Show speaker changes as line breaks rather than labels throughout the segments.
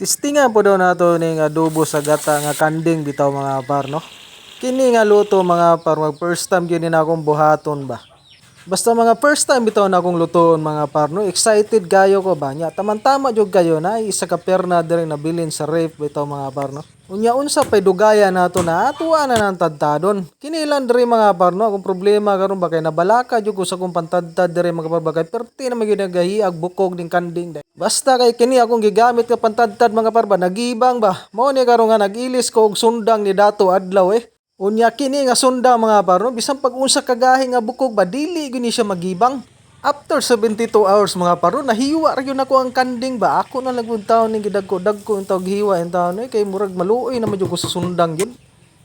Testingan po daw nato ning adobo sa gata nga kanding bitaw mga par no. Kini nga luto mga par mag first time gyud na akong buhaton ba. Basta mga first time bitaw na akong lutoon mga par no. Excited kayo ko ba nya. Tamang-tama jud kayo na isa ka perna diri nabilin sa ref bitaw mga par no. Unya unsa pay dugaya nato na atuwa na nang tadtadon. Kini lang diri mga par no. Akong problema karon ba kay nabalaka jud ko sa akong pantadtad diri mga par ba kay perti na magyud nagahiag bukog ning kanding. Basta kay kini akong gigamit ka pantadtad mga parba nagibang ba. Mao ni karon nga nagilis ko og sundang ni dato adlaw eh. Unya kini nga sundang mga parno bisan pag unsa kagahi nga bukog ba dili gyud ni siya magibang. After 72 hours mga parno nahiwa ra gyud nako ang kanding ba. Ako na lagud taon ning gidagko-dagko ang tawag hiwa ang taon kay murag maluoy na medyo ko sa sundang gyud.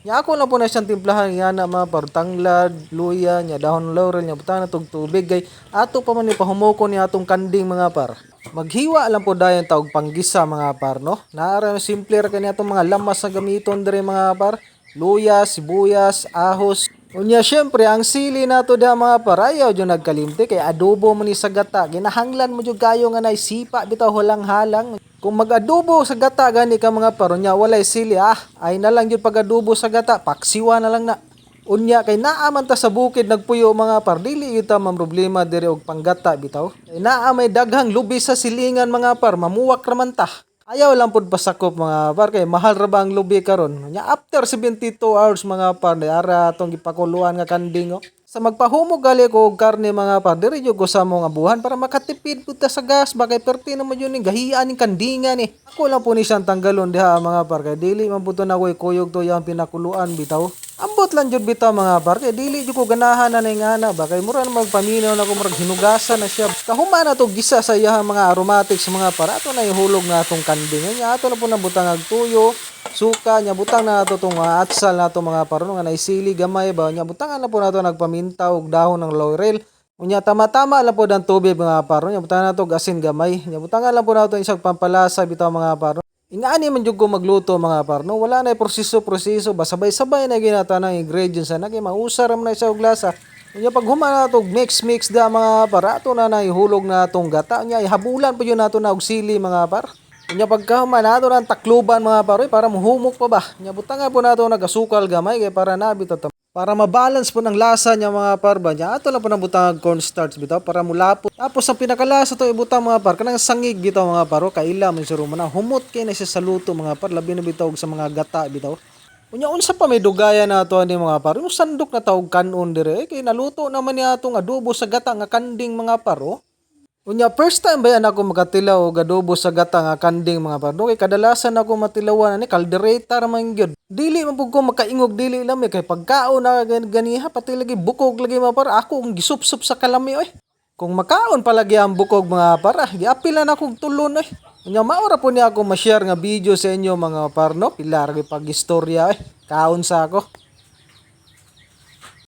Nya ako na po na siyang timplahan yana mga par tanglad, luya, nya dahon laurel nya butang na tubig kay ato pa man ni pahumoko ni atong kanding mga par. Maghiwa lang po dayon tawag panggisa mga par no. Naara simple ra kani atong mga lamas na gamiton diri mga par. Luya, sibuyas, ahos. Unya syempre ang sili nato da mga par ayaw jud nagkalimti kay adobo man ni sa gata. Ginahanglan mo jud kayo nga nay sipa bitaw halang-halang. Kung mag-adobo sa gata gani ka mga par nya walay sili ay na lang jud pag-adobo sa gata paksiwa na lang na. Unya kay naa man ta sa bukid nagpuyo mga par dili kita man problema diri og panggata bitaw. Kay naa may daghang lubi sa silingan mga par mamuwak ra man ta. Ayaw lang pud pasakop mga par kay mahal ra ba ang lubi karon. Nya after 72 hours mga par ara atong gipakuluan nga kanding sa magpahumog gali ko og karne mga par diri jud ko sa mga buhan para makatipid pud ta sa gas bagay perti naman yun ning gahian ning kandingan ni. Ako lang po ni siyang tanggalon diha mga par kay dili man pud na koy kuyog to yang pinakuluan bitaw. Ambot lang jud bitaw mga par kay dili jud ko ganahan na ning ana ba kay mura na magpaminaw na ko murag hinugasan na siya. Kahuma na to gisa sa iyang mga aromatics mga par ato na ihulog na atong kanding. Nya ato na po na butang og tuyo, suka nya butang na ato tong atsal na to mga par nga naisili gamay ba nya butangan na po nato nagpaminta og dahon ng laurel. Unya tama-tama lang po ang tubig mga par nya butangan nato og asin gamay. Nya butangan lang po nato isang pampalasa bitaw mga par. Ingani man jud ko magluto mga par no wala na proseso ba sabay-sabay na ginata ng ingredients na kay mausar man na sa og lasa. Unya pag humana nato mix da mga par ato na ihulog na atong gata nya ihabulan po yun nato na og sili mga par. Unya pagkahuman nato ng takluban mga par para muhumok pa ba. Nya butangan po nato nagasukal gamay kay para na bitaw para mabalance po ng lasa niya mga par ba niya. Ato lang po nang butang cornstarch bitaw para mulapot. Tapos ang pinakalasa to ibutang mga par kanang sangig bitaw mga par kaila man siro man humot kay na siya sa luto mga par labi na bitaw sa mga gata bitaw. Unya unsa pa may dugaya na to ani mga par yung sandok na tawag kanon dire kay naluto naman niya atong adobo sa gata nga kanding mga par Unya first time ba yan ako makatilaw og adobo sa gata nga kanding mga par kay kadalasan ako matilawan ani caldereta ra man gyud. Dili man pud ko makaingog dili lami kay pagkaon na ganiha pati lagi bukog lagi mga par ako ang gisupsup sa kalami oy. Kung makaon palagi ang bukog mga par giapil na akong tulon oy. Unya maora po niya ako ma-share nga video sa inyo mga par no. Pila ra pag istorya oy. Kaon sa ako.